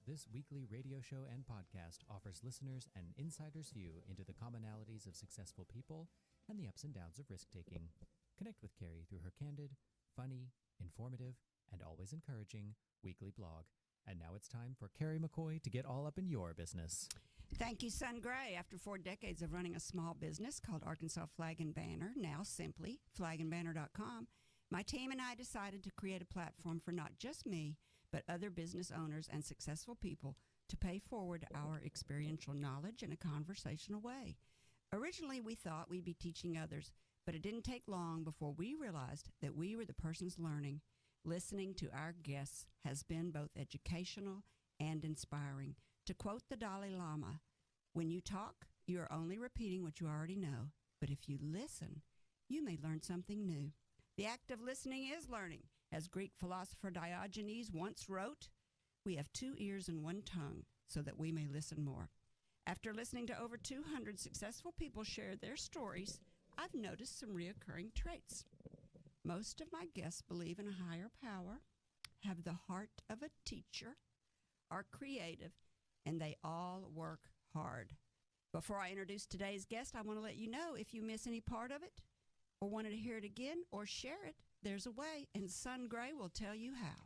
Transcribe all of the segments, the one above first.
This weekly radio show and podcast offers listeners an insider's view into the commonalities of successful people and the ups and downs of risk-taking. Connect with Kerry through her candid, funny, informative, and always encouraging weekly blog. And now it's time for Kerry McCoy to get all up in your business. Thank you, Son Gray. After 4 decades of running a small business called Arkansas Flag and Banner, now simply flagandbanner.com, my team and I decided to create a platform for not just me, but other business owners and successful people to pay forward our experiential knowledge in a conversational way. Originally, we thought we'd be teaching others, but it didn't take long before we realized that we were the persons learning. Listening to our guests has been both educational and inspiring. To quote the Dalai Lama, when you talk, you are only repeating what you already know, but if you listen, you may learn something new. The act of listening is learning. As Greek philosopher Diogenes once wrote, we have 2 ears and 1 tongue so that we may listen more. After listening to over 200 successful people share their stories, I've noticed some reoccurring traits. Most of my guests believe in a higher power, have the heart of a teacher, are creative, and they all work hard. Before I introduce today's guest, I want to let you know if you miss any part of it or wanted to hear it again or share it, there's a way, and Son Gray will tell you how.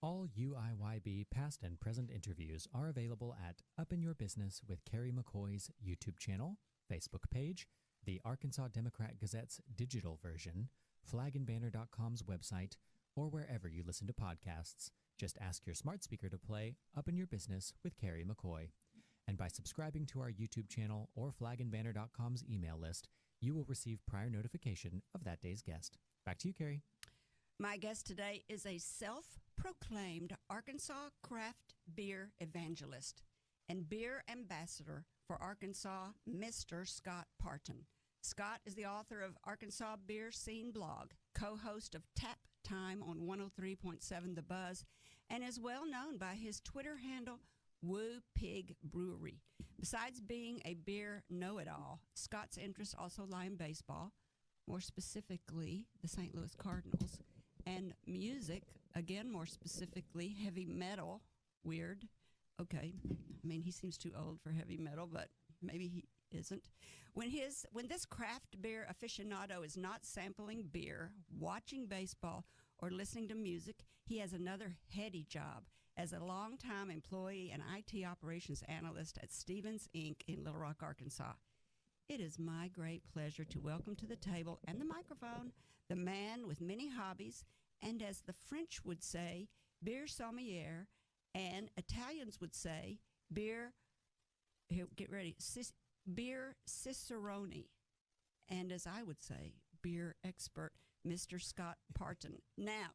All UIYB past and present interviews are available at Up in Your Business with Kerry McCoy's YouTube channel, Facebook page, the Arkansas Democrat Gazette's digital version, flagandbanner.com's website, or wherever you listen to podcasts. Just ask your smart speaker to play Up in Your Business with Kerry McCoy. And by subscribing to our YouTube channel or flagandbanner.com's email list, you will receive prior notification of that day's guest. Back to you, Kerry. My guest today is a self-proclaimed Arkansas craft beer evangelist and beer ambassador for Arkansas, Mr. Scott Parton. Scott is the author of Arkansas Beer Scene Blog, co-host of Tap Time on 103.7 The Buzz, and is well known by his Twitter handle, Woo Pig Brewery. Besides being a beer know-it-all, Scott's interests also lie in baseball, more specifically the St. Louis Cardinals, and music, again, more specifically heavy metal. Weird. Okay. I mean, he seems too old for heavy metal, but maybe he isn't. When this craft beer aficionado is not sampling beer, watching baseball, or listening to music, he has another heady job as a longtime employee and IT operations analyst at Stevens Inc. in Little Rock, Arkansas. It is my great pleasure to welcome to the table and the microphone the man with many hobbies, and as the French would say, beer sommelier, and Italians would say, beer, here, get ready, beer cicerone, and as I would say, beer expert, Mr. Scott Parton. Now,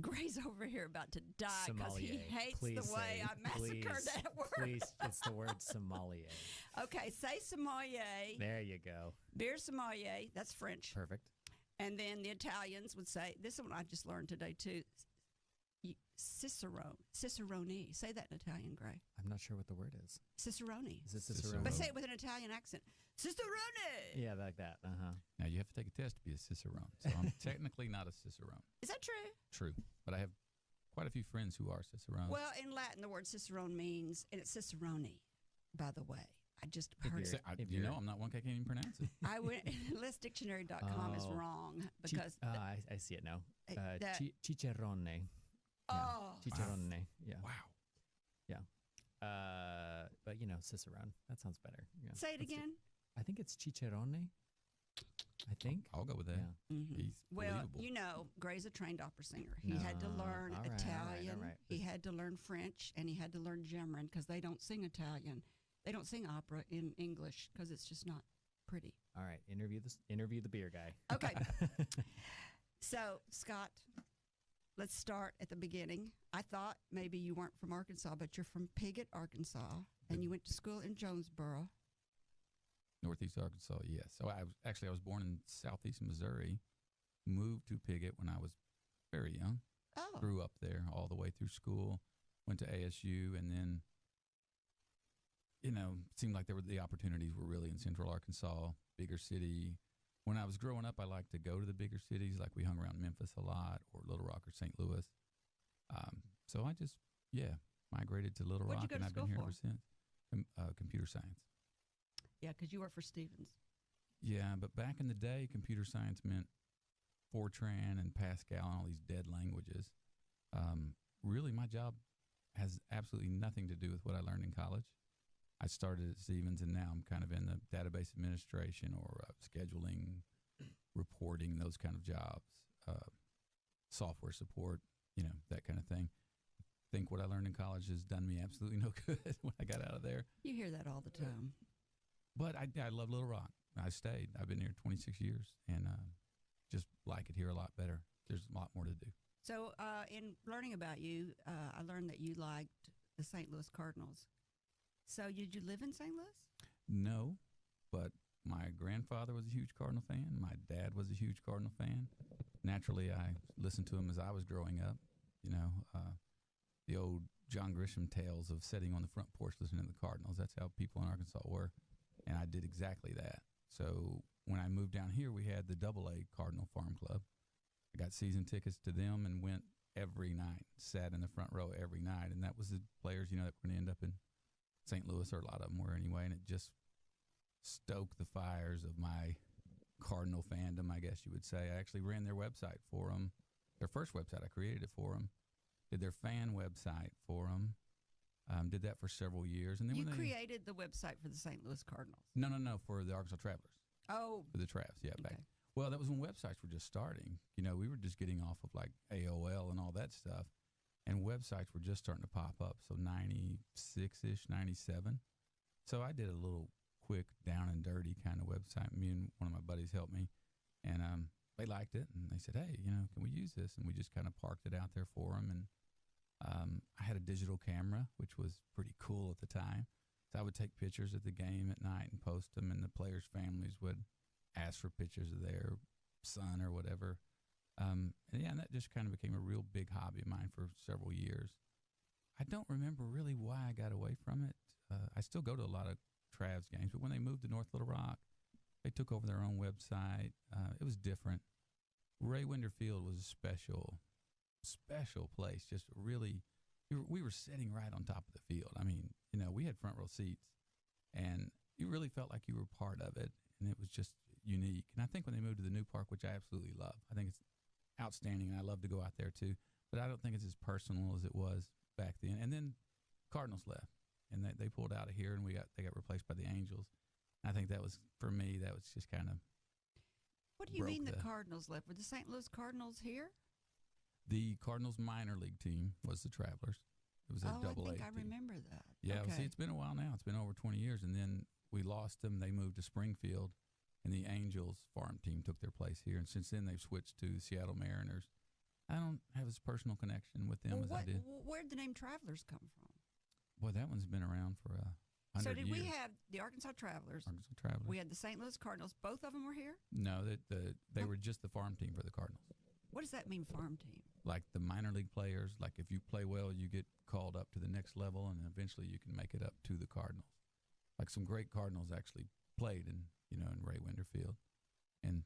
Gray's over here about to die because he hates the way I massacred that word. Please, it's the word sommelier. Okay, say sommelier. There you go. Beer sommelier, that's French. Perfect. And then the Italians would say, this is what I just learned today too, cicerone. Say that in Italian, Gray. I'm not sure what the word is. Cicerone. Is it Cicerone? But say it with an Italian accent. Cicerone! Yeah, like that. Uh-huh. Now, you have to take a test to be a cicerone. So I'm technically not a cicerone. Is that true? True. But I have quite a few friends who are cicerones. Well, in Latin, the word cicerone means, and it's cicerone, by the way. I just heard it. I'm not one I can't even pronounce it. I went, listdictionary.com is wrong because... I see it now. Cicerone. Oh. Yeah. Cicerone. Wow. Yeah. Wow. Yeah. But, Cicerone. That sounds better. Yeah. Say it again. I think it's Cicerone. I think. I'll go with that. Yeah. Mm-hmm. He's well, believable. Gray's a trained opera singer. He had to learn Italian. All right. He had to learn French, and he had to learn German because they don't sing Italian. They don't sing opera in English because it's just not pretty. All right. Interview the beer guy. Okay. So, Scott, let's start at the beginning. I thought maybe you weren't from Arkansas, but you're from Piggott, Arkansas, and you went to school in Jonesboro. Northeast Arkansas, yes. So I was born in southeast Missouri, moved to Piggott when I was very young. Oh. Grew up there all the way through school, went to ASU, and then, it seemed like the opportunities were really in central Arkansas, bigger city. When I was growing up, I liked to go to the bigger cities, like we hung around Memphis a lot or Little Rock or St. Louis. So I just, migrated to Little What'd you Rock, go and to I've been school here for? ever since. Computer science. Yeah, because you work for Stevens. Yeah, but back in the day, computer science meant Fortran and Pascal and all these dead languages. Really, my job has absolutely nothing to do with what I learned in college. I started at Stevens, and now I'm kind of in the database administration or scheduling, reporting, those kind of jobs, software support, that kind of thing. I think what I learned in college has done me absolutely no good when I got out of there. You hear that all the time. But I love Little Rock. I stayed. I've been here 26 years, and just like it here a lot better. There's a lot more to do. So in learning about you, I learned that you liked the St. Louis Cardinals. So did you live in St. Louis? No, but my grandfather was a huge Cardinal fan. My dad was a huge Cardinal fan. Naturally, I listened to him as I was growing up. The old John Grisham tales of sitting on the front porch listening to the Cardinals. That's how people in Arkansas were, and I did exactly that. So when I moved down here, we had the AA Cardinal Farm Club. I got season tickets to them and went every night, sat in the front row every night, and that was the players, that were going to end up in St. Louis, or a lot of them were anyway, and it just stoked the fires of my Cardinal fandom, I guess you would say. I actually ran their website for them, their first website. I created it for them, did their fan website for them, did that for several years. And then you created the website for the St. Louis Cardinals? No, for the Arkansas Travelers. Oh. For the Travs, yeah. Okay. Well, that was when websites were just starting. We were just getting off of like AOL and all that stuff. And websites were just starting to pop up. So 96-ish, 97. So I did a little quick down and dirty kind of website. Me and one of my buddies helped me. And they liked it. And they said, hey, can we use this? And we just kind of parked it out there for them. And I had a digital camera, which was pretty cool at the time. So I would take pictures of the game at night and post them. And the players' families would ask for pictures of their son or whatever. And that just kind of became a real big hobby of mine for several years. I don't remember really why I got away from it. I still go to a lot of Travs games, but when they moved to North Little Rock, they took over their own website. It was different. Ray Winder Field was a special place. Just really, we were sitting right on top of the field. I mean, we had front row seats, and you really felt like you were part of it, and it was just unique. And I think when they moved to the new park, which I absolutely love, I think it's outstanding, and I love to go out there too, but I don't think it's as personal as it was back then. And then Cardinals left, and they pulled out of here, and they got replaced by the Angels. And I think that was, for me, that was just kind of. What do you mean the Cardinals left? Were the St. Louis Cardinals here? The Cardinals minor league team was the Travelers. It was a double A. I remember that. Yeah, okay. Well, see, it's been a while now. It's been over 20 years, and then we lost them. They moved to Springfield, and the Angels farm team took their place here. And since then, they've switched to the Seattle Mariners. I don't have as personal connection with them as I did. Where did the name Travelers come from? Boy, that one's been around for 100 years. So did we have the Arkansas Travelers? Arkansas Travelers. We had the St. Louis Cardinals. Both of them were here? No, they were just the farm team for the Cardinals. What does that mean, farm team? Like the minor league players, like if you play well, you get called up to the next level, and eventually you can make it up to the Cardinals. Like some great Cardinals actually played in Ray Winder Field, and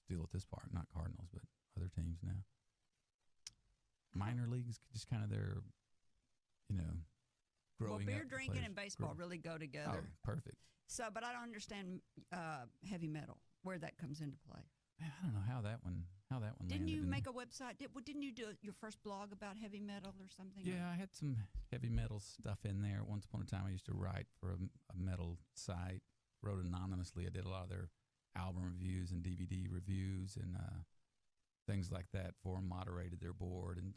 still at this part, not Cardinals, but other teams now. Minor leagues, just kind of their, growing up. Well, beer drinking and baseball really go together. Oh, perfect. So, but I don't understand heavy metal, where that comes into play. Man, I don't know how that one Didn't landed you in make a website? Didn't you do your first blog about heavy metal or something? Yeah, I had some heavy metal stuff in there. Once upon a time, I used to write for a metal site, wrote anonymously. I did a lot of their album reviews and DVD reviews and things like that for them, moderated their board. And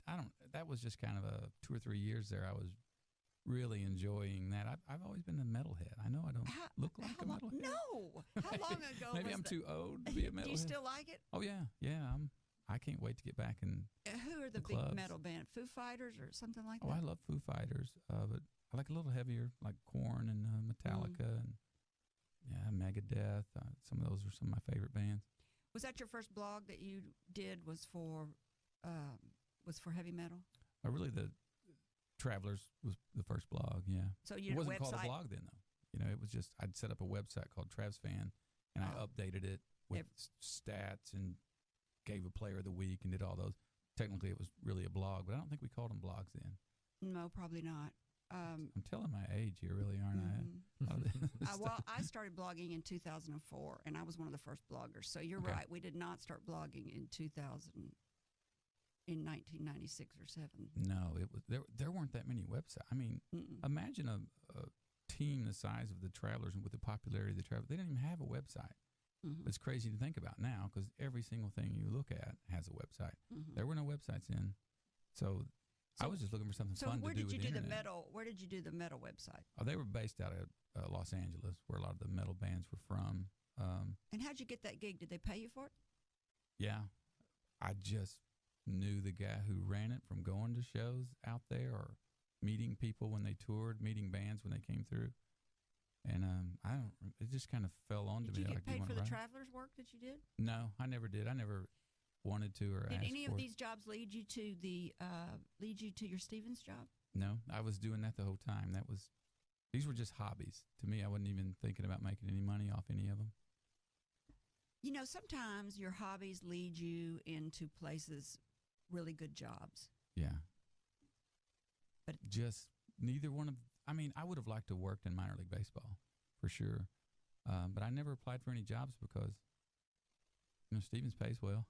that was just kind of 2 or 3 years there. I was really enjoying that. I've always been a metalhead. I know I don't look like a metalhead. No. How long ago Maybe I'm too old to be a metalhead. Do you still like it? Oh, yeah. Yeah. I can't wait to get back and who are the big clubs. metal band? Foo Fighters or something like that? Oh, I love Foo Fighters, but I like a little heavier, like Korn and Metallica and Megadeth. Some of those are some of my favorite bands. Was that your first blog that you did? Was for heavy metal? Really, the Travelers was the first blog. Yeah. So you it wasn't website? called a blog then, though. It was just I'd set up a website called Travs Fan, and I updated it with stats and gave a player of the week and did all those. Technically, it was really a blog, but I don't think we called them blogs then. No, probably not. I'm telling my age here, really, aren't I? Well, I started blogging in 2004, and I was one of the first bloggers. So you're right. We did not start blogging in 1996 or 7. No, it was there weren't that many websites. I mean, imagine a team the size of the Travelers and with the popularity of the Travelers. They didn't even have a website. It's crazy to think about now because every single thing you look at has a website. There were no websites then. So I was just looking for something fun to do with the internet. Where did you do the metal website? Oh, they were based out of Los Angeles, where a lot of the metal bands were from. And how'd you get that gig? Did they pay you for it? Yeah. I just knew the guy who ran it from going to shows out there or meeting people when they toured, meeting bands when they came through. And it just kind of fell onto me. Did you get paid for the Travelers work that you did? No, I never did. I never wanted to or asked for it. Did any of these jobs lead you to your Stevens job? No, I was doing that the whole time. These were just hobbies. To me, I wasn't even thinking about making any money off any of them. You know, sometimes your hobbies lead you into places, really good jobs. Yeah. But just neither one of, I mean, I would have liked to have worked in minor league baseball for sure. But I never applied for any jobs because, Stevens pays well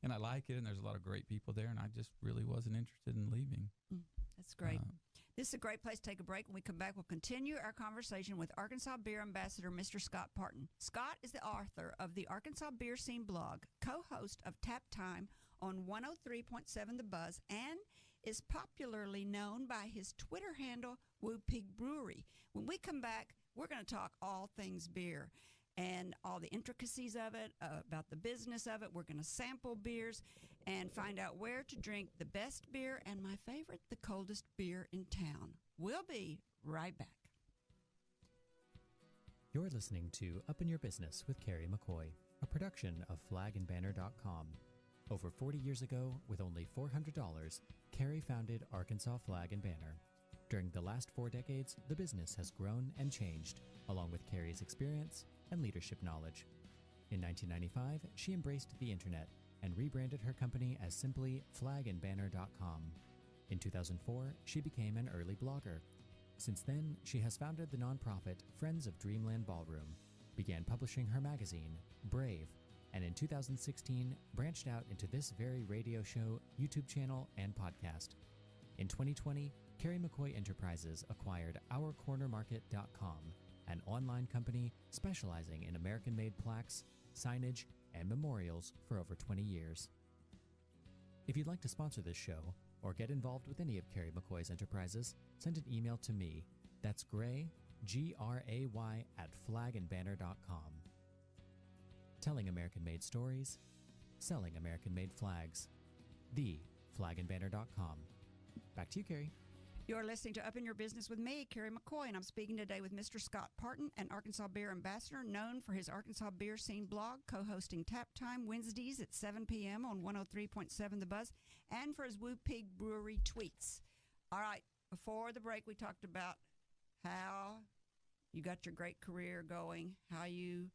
and I like it. And there's a lot of great people there. And I just really wasn't interested in leaving. That's great. This is a great place to take a break. When we come back, we'll continue our conversation with Arkansas Beer Ambassador, Mr. Scott Parton. Scott is the author of the Arkansas Beer Scene blog, co-host of Tap Time on 103.7 The Buzz, and is popularly known by his Twitter handle, Woo Pig Brewery. When we come back, we're going to talk all things beer and all the intricacies of it, about the business of it. We're going to sample beers and find out where to drink the best beer and, my favorite, the coldest beer in town. We'll be right back. You're listening to Up in Your Business with Kerry McCoy, a production of flagandbanner.com. Over 40 years ago, with only $400, Kerry founded Arkansas Flag and Banner. During the last 4 decades, the business has grown and changed, along with Kerry's experience and leadership knowledge. In 1995, she embraced the internet and rebranded her company as simply flagandbanner.com. In 2004, she became an early blogger. Since then, she has founded the nonprofit Friends of Dreamland Ballroom, began publishing her magazine, Brave, and in 2016 branched out into this very radio show, YouTube channel, and podcast. In 2020, Kerry McCoy Enterprises acquired OurCornerMarket.com, an online company specializing in American-made plaques, signage, and memorials for over 20 years. If you'd like to sponsor this show or get involved with any of Kerry McCoy's enterprises, send an email to me. That's Gray, Gray, at flagandbanner.com. Telling American-made stories, selling American-made flags. TheFlagandBanner.com. Back to you, Kerry. You're listening to Up in Your Business with me, Kerry McCoy, and I'm speaking today with Mr. Scott Parton, an Arkansas Beer Ambassador, known for his Arkansas Beer Scene blog, co-hosting Tap Time Wednesdays at 7 p.m. on 103.7 The Buzz, and for his Woo Pig Brewery tweets. All right, before the break, we talked about how you got your great career going, how you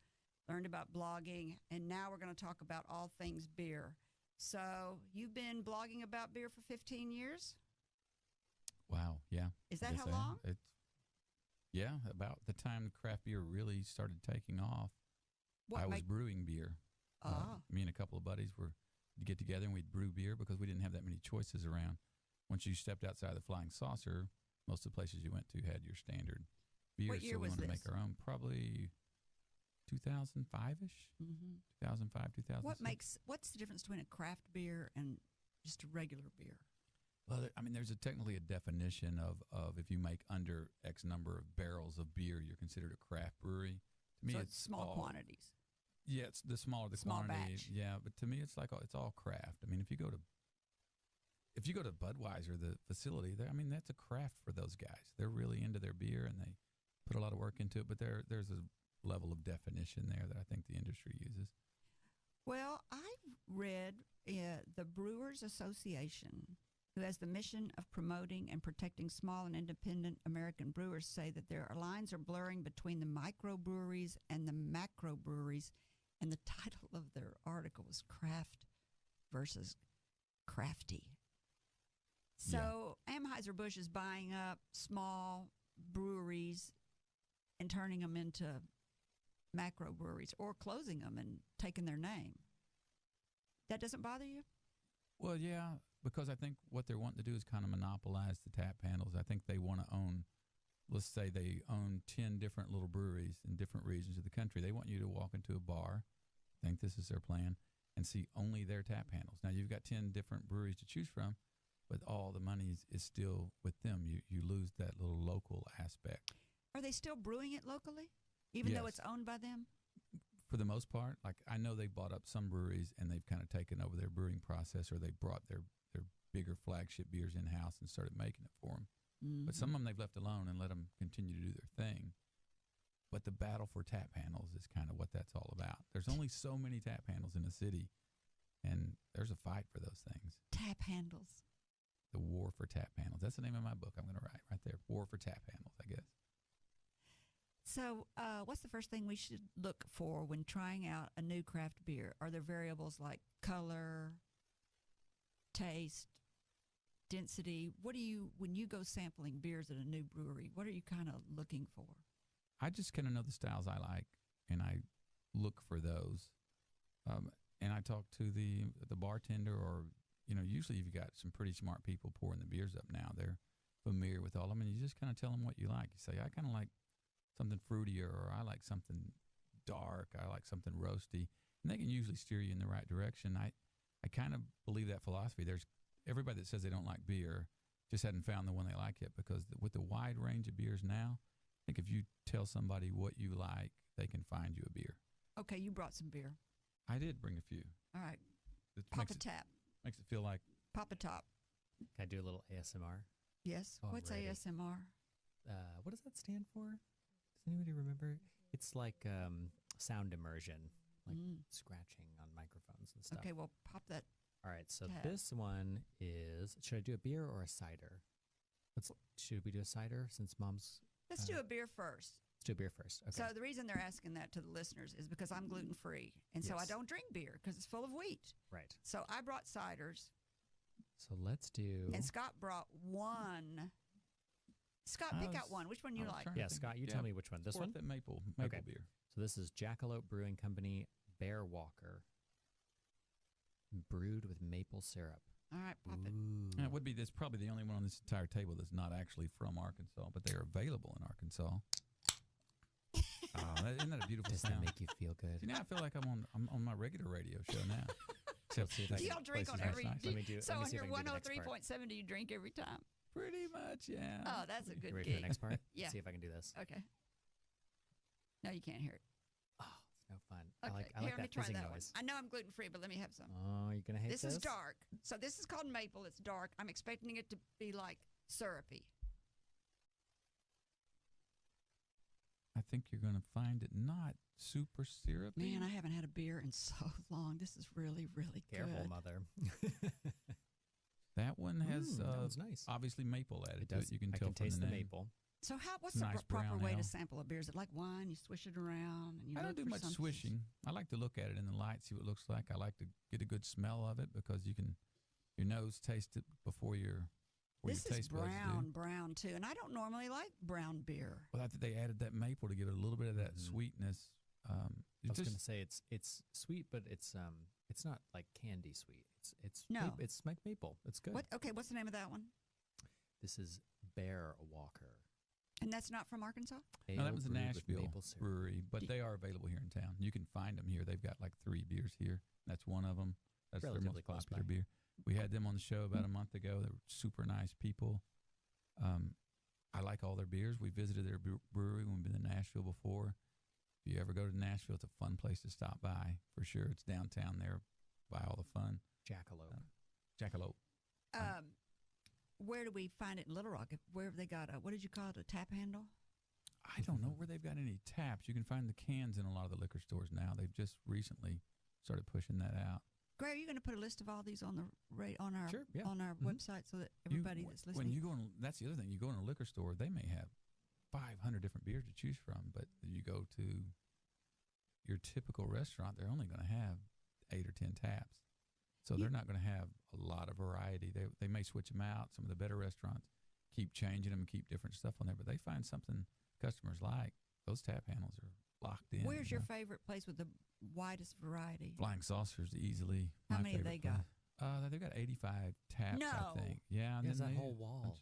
learned about blogging, and now we're going to talk about all things beer. So you've been blogging about beer for 15 years? Wow, yeah. Is that how long? Yeah, about the time craft beer really started taking off. I was brewing beer. Me and a couple of buddies would get together and we'd brew beer because we didn't have that many choices around. Once you stepped outside the Flying Saucer, most of the places you went to had your standard beer. What year so we was wanted this? to make our own. Probably 2005-ish, 2005, 2006. What's the difference between a craft beer and just a regular beer? Well, I mean, there's technically a definition of if you make under X number of barrels of beer, you're considered a craft brewery. To me, so it's small quantities. Yeah, it's the smaller the small quantity. Batch. Yeah, but to me, it's all craft. I mean, if you go to Budweiser, the facility there, I mean, that's a craft for those guys. They're really into their beer and they put a lot of work into it. But there's a level of definition there that I think the industry uses. Well, I read the Brewers Association, who has the mission of promoting and protecting small and independent American brewers, say that their lines are blurring between the microbreweries and the macrobreweries, and the title of their article was Craft versus Crafty. So Anheuser-Busch is buying up small breweries and turning them into macro breweries or closing them and taking their name. That doesn't bother you? Well, yeah, because I think what they're wanting to do is kind of monopolize the tap handles. I think they want to own, let's say they own 10 different little breweries in different regions of the country. They want you to walk into a bar, I think this is their plan, and see only their tap handles. Now, you've got 10 different breweries to choose from, but all the money is still with them. You lose that little local aspect. Are they still brewing it locally, even though it's owned by them? For the most part, like I know they bought up some breweries and they've kind of taken over their brewing process, or they brought their bigger flagship beers in-house and started making it for them. Mm-hmm. But some of them they've left alone and let them continue to do their thing. But the battle for tap handles is kind of what that's all about. There's only so many tap handles in a city, and there's a fight for those things. Tap handles. The war for tap handles. That's the name of my book I'm going to write right there. War for tap handles, I guess. So what's the first thing we should look for when trying out a new craft beer? Are there variables like color, taste, density? What do you, when you go sampling beers at a new brewery, what are you kind of looking for? I just kind of know the styles I like, and I look for those. And I talk to the bartender, or, usually you've got some pretty smart people pouring the beers up now. They're familiar with all of them, and you just kind of tell them what you like. You say, I kind of like something fruitier, or I like something dark, I like something roasty, and they can usually steer you in the right direction. I kind of believe that philosophy. There's everybody that says they don't like beer just hadn't found the one they like yet, because with the wide range of beers now, I think if you tell somebody what you like, they can find you a beer. Okay, you brought some beer. I did bring a few. All right. Makes Tap. Makes it feel like Pop a top. Can I do a little ASMR? Yes. Oh, I'm What's ready. ASMR? What does that stand for? Does anybody remember? It's like sound immersion, like scratching on microphones and stuff. Okay, well, pop that. All right, so tab. this one is, should I do a beer or a cider? Should we do a cider since Mom's... Let's do a beer first. Let's do a beer first. Okay. So the reason they're asking that to the listeners is because I'm gluten-free, and so I Yes. don't drink beer because it's full of wheat. Right. So I brought ciders, So let's do... and Scott brought one. Scott, I pick was- out one. Which one you I was like? trying to Yeah, think. Scott, you Yeah, tell me which one. This Fourth one? at maple Okay. beer. So this is Jackalope Brewing Company Bear Walker, brewed with maple syrup. All right, pop it. Ooh. It would be this probably the only one on this entire table that's not actually from Arkansas, but they're available in Arkansas. Isn't that a beautiful Does that sound? make you feel good? See, now I feel like I'm on my regular radio show now. Let's see if I Do can- y'all drink on places every? nice. Let me do- so let me on see if your I can do the next part. 103.7, do you drink every time? Pretty much, yeah. Oh, that's a You good ready for the gig. next part? Yeah. Let's see if I can do this. Okay. No, you can't hear it. Oh, it's no fun. Okay, I here, like let me that try fizzing that noise. one. I know I'm gluten-free, but let me have some. Oh, you're going to hate this? This is dark. So this is called maple. It's dark. I'm expecting it to be like syrupy. I think you're going to find it not super syrupy. Man, I haven't had a beer in so long. This is really, really Careful, good. mother. That one has that one's nice. obviously maple added It to does. it. You can I tell can from taste the the name. maple. So what's Nice the proper brown way ale. to sample a beer? Is it like wine? You swish it around and you I don't look do for much something? swishing. I like to look at it in the light, see what it looks like. I like to get a good smell of it because your nose taste it before your This is taste buds do. brown too, and I don't normally like brown beer. Well, I think they added that maple to get a little bit of that Mhm. sweetness. I was going to say it's sweet, but it's not like candy sweet. It's No. it's like maple. It's good. What's the name of that one? This is Bear Walker. And that's not from Arkansas? No, that Ale was a brewed with Nashville maple syrup. brewery, but they are available here in town. You can find them here. They've got like 3 beers here. That's one of them. That's their Relatively most close popular by. beer. We had them on the show about a month ago. They were super nice people. I like all their beers. We visited their brewery when we've been to Nashville before. If you ever go to Nashville, it's a fun place to stop by for sure. It's downtown there by all the fun. Jackalope. Jackalope. Where do we find it in Little Rock? Where have they got what did you call it, a tap handle? I don't know where they've got any taps. You can find the cans in a lot of the liquor stores now. They've just recently started pushing that out. Gray, are you going to put a list of all these on on our Sure, yeah. on our Mhm. website so that everybody that's listening? When you go in, that's the other thing. You go in a liquor store, they may have 500 different beers to choose from, but you go to your typical restaurant, they're only going to have 8 or 10 taps. So they're not going to have a lot of variety. They may switch them out. Some of the better restaurants keep changing them and keep different stuff on there, but they find something customers like. Those tap handles are locked in. Where's your favorite place with the widest variety? Flying Saucers, easily. How many they got? They've got 85 taps, No. I think. Yeah. And There's then that whole wall.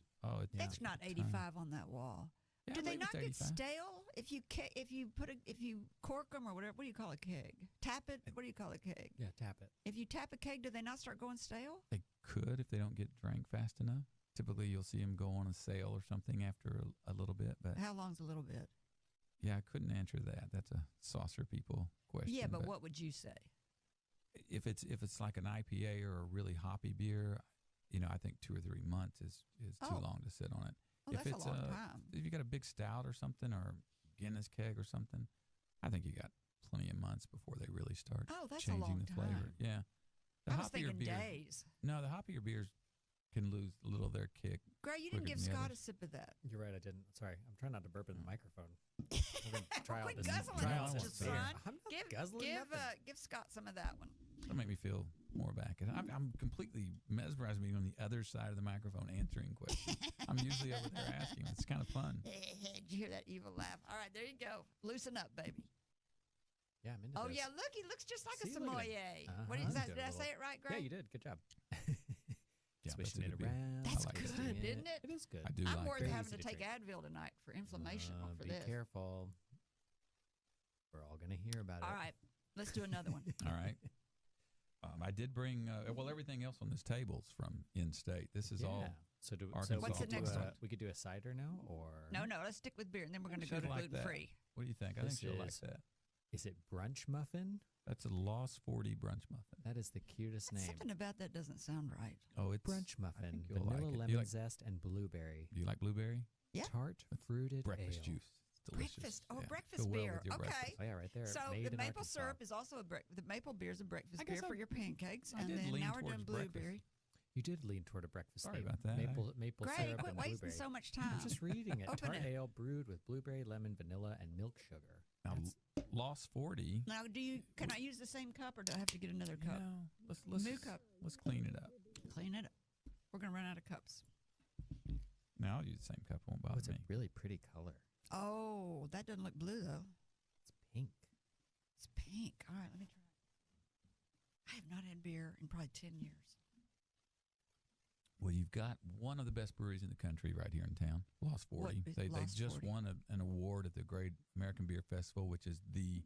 That's not 85 on that wall. Yeah, Do I they believe not it's get 85. stale if you cork them or whatever? What do you call a keg? Tap it. What do you call a keg? Yeah, tap it. If you tap a keg, do they not start going stale? They could if they don't get drank fast enough. Typically, you'll see them go on a sale or something after a little bit. But How long's a little bit? yeah, I couldn't answer that. That's a saucer people question. Yeah, but what would you say? If it's like an IPA or a really hoppy beer, I think 2 or 3 months is too long to sit on it. Oh, if that's it's a long time. If you got a big stout or something or Guinness keg or something, I think you got plenty of months before they really start Oh, that's a changing long the flavor. time. Yeah. I was thinking days. No, the hoppier beers can lose a little of their kick. Gray, you didn't quicker give than the Scott others. a sip of that. You're right, I didn't. Sorry, I'm trying not to burp in the microphone. I'm gonna try out Quit this. guzzling try it, out Mr. this beer. Son. I'm not Give guzzling nothing. give Scott some of that one. That'll make me feel more back. And I'm completely mesmerized being on the other side of the microphone answering questions. I'm usually over there asking. It's kind of fun. Did you hear that evil laugh? All right, there you go. Loosen up, baby. Yeah, I'm into Oh, this. yeah, look, he looks just like See, a look at sommelier. him. What Uh-huh. is that? Doing Did a I say little- it right, Greg? Yeah, you did. Good job. Yeah, Swishing that's a it good beer. around. That's like good, it. isn't it? It is good. I do I'm like worth that. having to Easy to take drink. Advil tonight for inflammation for Be this. careful. We're all going to hear about All it. right, let's do another one. All right. I did bring, everything else on this table's from in-state. This is all. So, Arkansas. What's the next one? We could do a cider now, or No, let's stick with beer, and then we're going to go She'd to like that. gluten-free. What do you think? I think This she'll like is- that. Is it brunch muffin? That's a Lost 40 brunch muffin. That is the cutest name. Something about that doesn't sound right. Oh, it's Brunch muffin, think you'll vanilla, like it. lemon You like- zest, and blueberry. Do you like blueberry? Yeah. Tart fruited Breakfast ale. juice. It's delicious. Breakfast. Oh, Yeah. breakfast Go well beer. with your Okay. breakfast. Oh yeah, right there. So Made the in maple Arkansas. syrup is also the maple beer is a breakfast I guess beer for I- your pancakes, I and did then lean now we're doing towards breakfast. blueberry. You did lean toward a breakfast Sorry theme. about that. Maple Greg, syrup quit and wasting blueberry. so much time. I'm just reading it. Open Tart it. ale brewed with blueberry, lemon, vanilla, and milk sugar. Now, That's- Lost 40. Now, can I use the same cup, or do I have to get another cup? No, New cup. Let's clean it up. Clean it up. We're going to run out of cups. Now I'll use the same cup. It won't Oh, bother it's a me. really pretty color. Oh, that doesn't look blue, though. It's pink. It's pink. All right, let me try it. I have not had beer in probably 10 years. Well, you've got one of the best breweries in the country right here in town, Lost 40. What is They Lost just 40? won an award at the Great American Beer Festival, which is the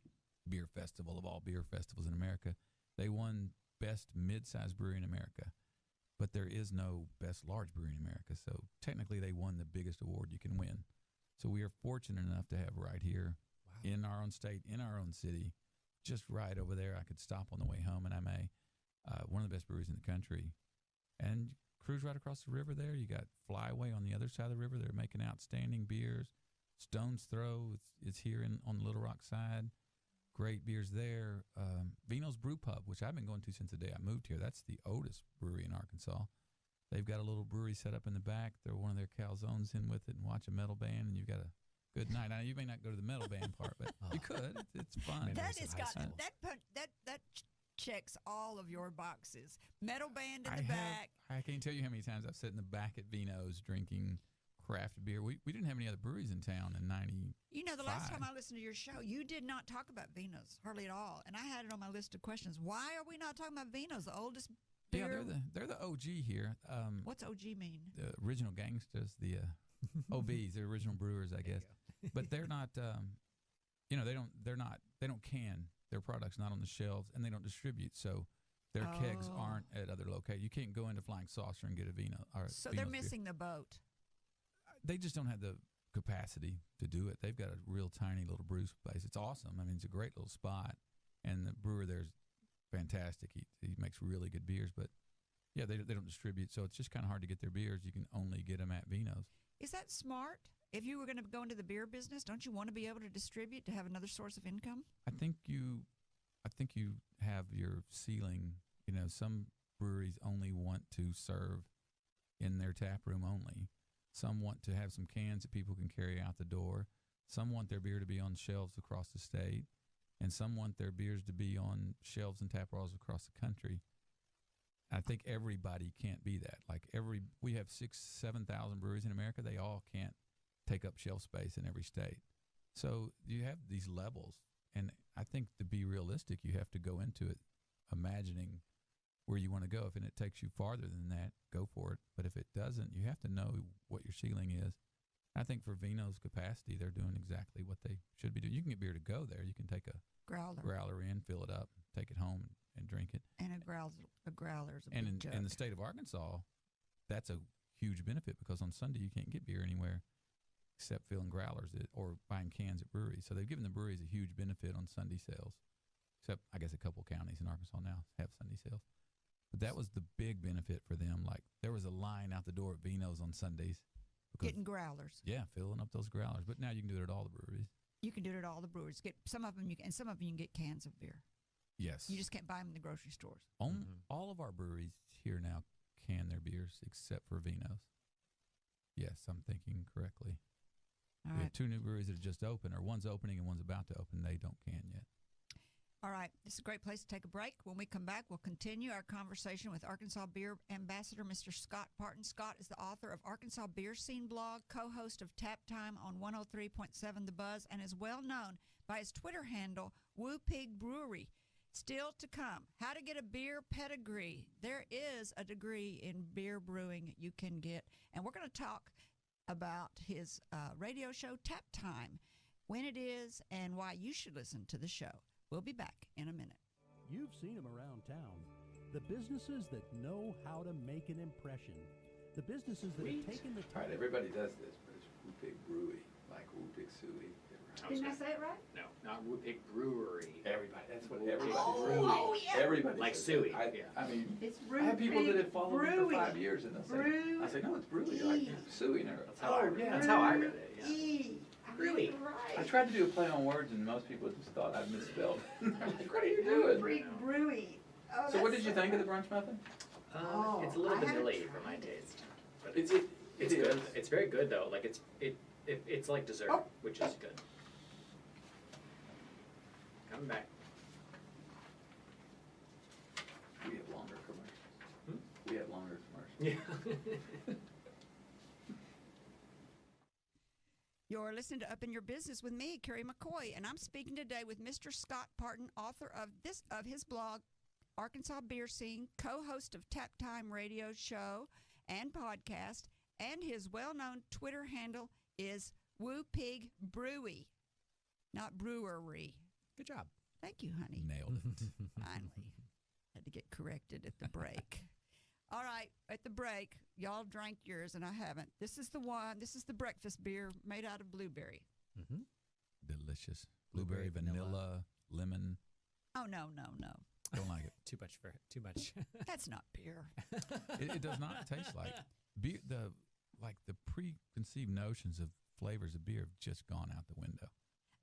beer festival of all beer festivals in America. They won Best Mid-Sized Brewery in America, but there is no Best Large Brewery in America. So technically they won the biggest award you can win. So we are fortunate enough to have right here Wow. in our own state, in our own city, just right over there. I could stop on the way home, and I may. One of the best breweries in the country. And cruise right across the river there. You got Flyway on the other side of the river. They're making outstanding beers. Stone's Throw is here on the Little Rock side. Great beers there. Vino's Brew Pub, which I've been going to since the day I moved here. That's the oldest brewery in Arkansas. They've got a little brewery set up in the back. Throw one of their calzones in with it and watch a metal band, and you've got a good night. Now, you may not go to the metal band part, but you could. It's fun. Maybe That it's has high got school. that checks all of your boxes. Metal band in I the back. I can't tell you how many times I've sat in the back at Vino's drinking craft beer. We didn't have any other breweries in town in 90. You know, the last time Fine. I listened to your show, you did not talk about Vino's hardly at all, and I had it on my list of questions. Why are we not talking about Vino's, the oldest Yeah, beer? they're the OG here. What's OG mean? The original gangsters, the OBs, the original brewers, I guess. But they're not. They don't can their products, not on the shelves, and they don't distribute. So their kegs Oh. aren't at other locations. You can't go into Flying Saucer and get a Vino. Or So Vino's they're beer. missing the boat. They just don't have the capacity to do it. They've got a real tiny little brew place. It's awesome. I mean, it's a great little spot, and the brewer there's fantastic. He makes really good beers, but yeah, they don't distribute, so it's just kind of hard to get their beers. You can only get them at Vino's. Is that smart? If you were going to go into the beer business, don't you want to be able to distribute to have another source of income? I think you have your ceiling. You know, some breweries only want to serve in their tap room only. Some want to have some cans that people can carry out the door. Some want their beer to be on shelves across the state, and some want their beers to be on shelves and tap walls across the country. I think everybody can't be that. Like we have 6,000-7,000 breweries in America. They all can't take up shelf space in every state. So you have these levels, and I think to be realistic, you have to go into it imagining where you want to go. If it takes you farther than that, go for it. But if it doesn't, you have to know what your ceiling is. I think for Vino's capacity, they're doing exactly what they should be doing. You can get beer to go there. You can take a growler in, fill it up, take it home, and drink it. And a growler's a and big jug. in the state of Arkansas, that's a huge benefit because on Sunday you can't get beer anywhere except filling growlers or buying cans at breweries. So they've given the breweries a huge benefit on Sunday sales, except I guess a couple counties in Arkansas now have Sunday sales. But that was the big benefit for them. Like there was a line out the door at Vino's on Sundays. Getting growlers. Yeah, filling up those growlers. But now you can do it at all the breweries. You can do it at all the breweries. Some of them you can get cans of beer. Yes. You just can't buy them in the grocery stores. All of our breweries here now can their beers except for Vino's. Yes, I'm thinking correctly. All We right. have 2 new breweries that are just open, or one's opening and one's about to open. They don't can yet. All right. This is a great place to take a break. When we come back, we'll continue our conversation with Arkansas Beer Ambassador, Mr. Scott Parton. Scott is the author of Arkansas Beer Scene blog, co-host of Tap Time on 103.7 The Buzz, and is well known by his Twitter handle, Woo Pig Brewery. Still to come, how to get a beer pedigree. There is a degree in beer brewing you can get, and we're going to talk about his radio show, Tap Time, when it is, and why you should listen to the show. We'll be back in a minute. You've seen them around town. The businesses that know how to make an impression. The businesses that have taken the All time. right, everybody does this, but it's Woo Pig Brewery, like Woo Pig Suey. Didn't I say it right? No, not Woo Pig Brewery. Everybody, that's what Woo Pig everybody Brewery. Oh, yeah. Everybody Like says Suey, that. yeah. I mean, It's I have people that have followed me for 5 years, and they'll say, Brew- I say, no, it's Brewery. They're like, Suey. And they're like, That's how I read it. yeah. That's how I read it. Yeah. Really? I tried to do a play on words, and most people just thought I'd misspelled. They're like, what are you doing? Brewery. Oh, So what did you think of the brunch muffin? It's a little I haven't vanilla for my taste, but It's it's good. It's very good though. Like it's like dessert, Oh. which is good. Come back. We have longer commercials. We have longer commercials. Yeah. You're listening to Up in Your Business with me, Kerry McCoy, and I'm speaking today with Mr. Scott Parton, author of his blog, Arkansas Beer Scene, co-host of Tap Time radio show and podcast, and his well-known Twitter handle is Woo Pig Brewery, not brewery. Good job. Thank you, honey. Nailed it. Finally. Had to get corrected at the break. All right, at the break, y'all drank yours and I haven't. This is the one, this is the breakfast beer made out of blueberry. Mm-hmm. Delicious. Blueberry, vanilla, lemon. Oh, no. Don't like it. Too much. That's not beer. It does not taste like beer. The preconceived notions of flavors of beer have just gone out the window.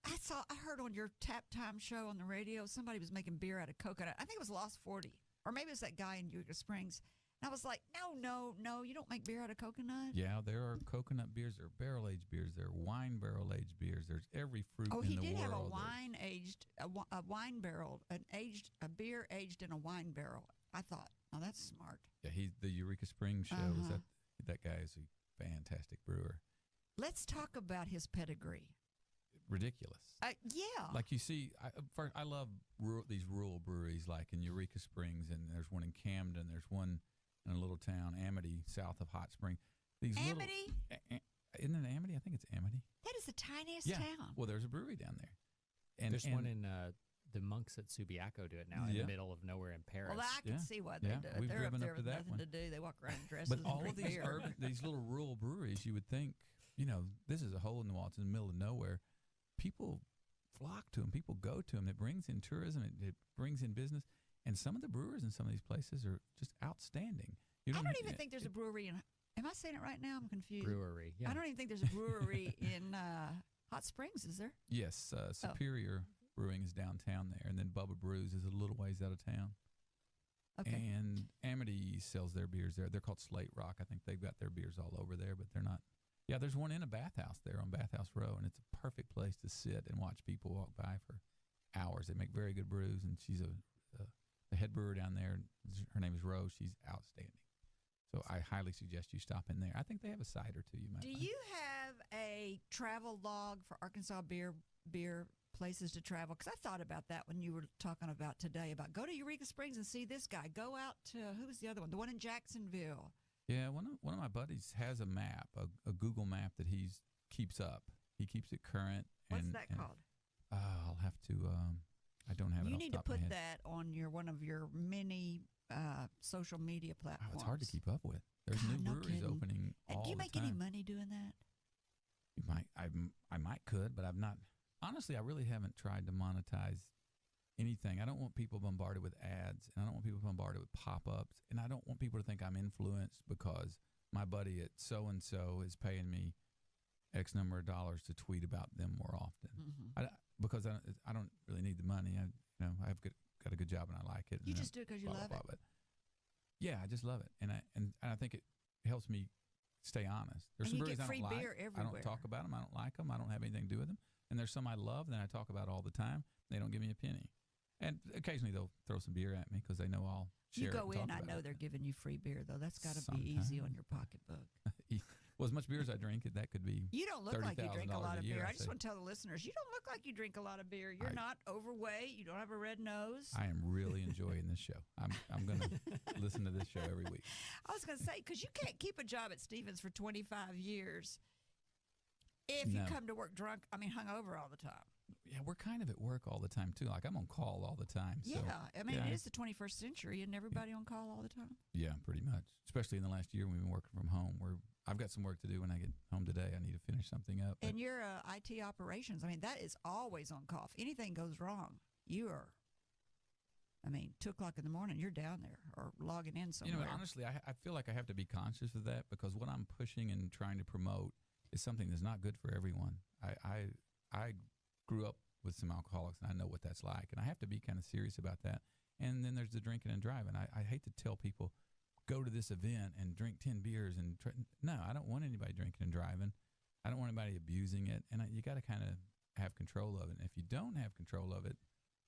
I heard on your Tap Time show on the radio, somebody was making beer out of coconut. I think it was Lost 40, or maybe it's that guy in Eureka Springs. And I was like, no, you don't make beer out of coconut. Yeah, there are coconut beers, there are barrel-aged beers, there are wine barrel-aged beers. There's every fruit Oh, in he the did world. have a wine barrel, a beer aged in a wine barrel. I thought, oh, that's smart. Yeah, the Eureka Springs show. Is that guy is a fantastic brewer. Let's talk about his pedigree. Ridiculous. Yeah. Like you see, I love these rural breweries like in Eureka Springs, and there's one in Camden, there's one in a little town, Amity, south of Hot Spring. Amity? Isn't it Amity? I think it's Amity. That is the tiniest Yeah. town. Well, there's a brewery down there. And There's one in the monks at Subiaco do it now in the middle of nowhere in Paris. Well, I can Yeah. see why they Yeah, do it. we've They're driven up there up to with that nothing one. to do. They walk around dressed But as all a of these beer. these little rural breweries, you would think, this is a hole in the wall. It's in the middle of nowhere. People flock to them. People go to them. It brings in tourism. It brings in business. And some of the brewers in some of these places are just outstanding. I don't even think there's a brewery in. Am I saying it right now? I'm confused. Brewery. Yeah. I don't even think there's a brewery in Hot Springs. Is there? Yes, Superior Brewing is downtown there, and then Bubba Brews is a little ways out of town. Okay. And Amity sells their beers there. They're called Slate Rock. I think they've got their beers all over there, but they're not. Yeah, there's one in a bathhouse there on Bathhouse Row, and it's a perfect place to sit and watch people walk by for hours. They make very good brews, and the head brewer down there. Her name is Rose. She's outstanding. So I highly suggest you stop in there. I think they have a side or two you might Do like. you have a travel log for Arkansas beer places to travel? Because I thought about that when you were talking about today about go to Eureka Springs and see this guy. Go out to, who was the other one? The one in Jacksonville. Yeah, one of my buddies has a map, a Google map that he keeps up. He keeps it current. What's that called? I'll have to. I don't have it. You off need the to top of my put head. that on one of your many social media platforms. Oh, it's hard to keep up with. There's God, new no breweries kidding. opening all Do you the make time. any money doing that? You might. I might could, but I've not. Honestly, I really haven't tried to monetize anything. I don't want people bombarded with ads, and I don't want people bombarded with pop-ups, and I don't want people to think I'm influenced because my buddy at so-and-so is paying me X number of dollars to tweet about them more often. Mm-hmm. Because I don't really need the money. I have got a good job and I like it. You and just do it because you blah, love blah, it. blah, but yeah, I just love it, and I think it helps me stay honest. There's And some you breweries get I free don't like. beer I everywhere. don't talk about them. I don't like them. I don't have anything to do with them. And there's some I love that I talk about all the time. They don't give me a penny. And occasionally they'll throw some beer at me because they know I'll share You go it and in, talk I about know it. they're giving you free beer, though. That's got to be easy on Sometimes. your pocketbook. Well, as much beer as I drink, that could be. You don't look like you drink a $30,000 lot of a year, beer. I I just say. want to tell the listeners, you don't look like you drink a lot of beer. You're not overweight. You don't have a red nose. I am really enjoying this show. I'm going to listen to this show every week. I was going to say, because you can't keep a job at Stevens for 25 years if you No. come to work drunk, hungover all the time. Yeah, we're kind of at work all the time, too. Like, I'm on call all the time. So, Yeah. yeah. It is the 21st century and everybody on call all the time. Yeah, pretty much. Especially in the last year when we've been working from home. I've got some work to do when I get home today. I need to finish something up. And your IT operations, that is always on call. If anything goes wrong, you are, 2 o'clock in the morning, you're down there or logging in somewhere. Honestly, I feel like I have to be conscious of that because what I'm pushing and trying to promote is something that's not good for everyone. I grew up with some alcoholics, and I know what that's like, and I have to be kind of serious about that. And then there's the drinking and driving. I hate to tell people, go to this event and drink 10 beers. No, I don't want anybody drinking and driving. I don't want anybody abusing it, and you got to kind of have control of it. And if you don't have control of it,